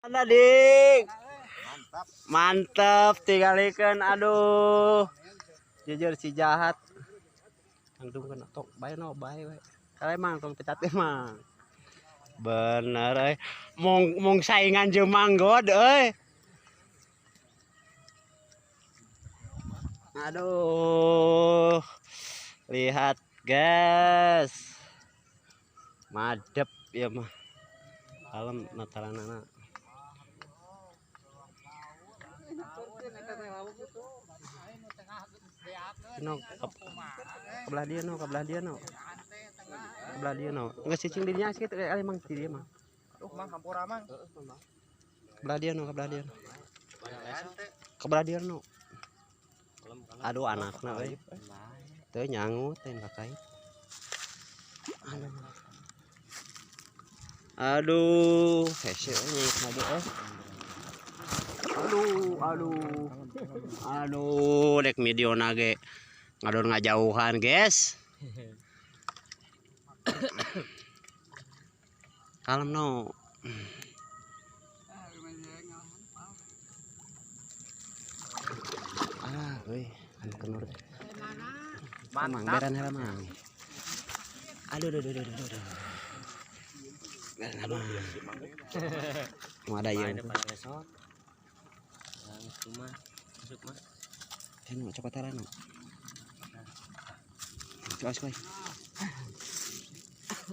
Mana dik? Mantap. Mantep tinggalkan. Aduh, jujur si jahat. Langsung kena tok bae no bae we. Kalau emang tong pecat emang. Bener mong saingan jeung manggod euy. Aduh. Lihat guys. Madep ya mah. Alam natalanana. No, kebelah dia no. Nggak cicing dirinya sih emang dia mah. Mang hampura mang. Kebelah dia no. Kebelah dia no. Aduh anakna euy. Teu nyangut teh kakait. Aduh, hese nyait lagi Aduh, dek video nage ngadon ngajauhan, guys. Kalem no. Euy, anu kenur. Mang beran heula mang. Aduh. Beran mang. Mau ada yang Besok. Yang cuma masuk mah. Kan coba tarano. Coba.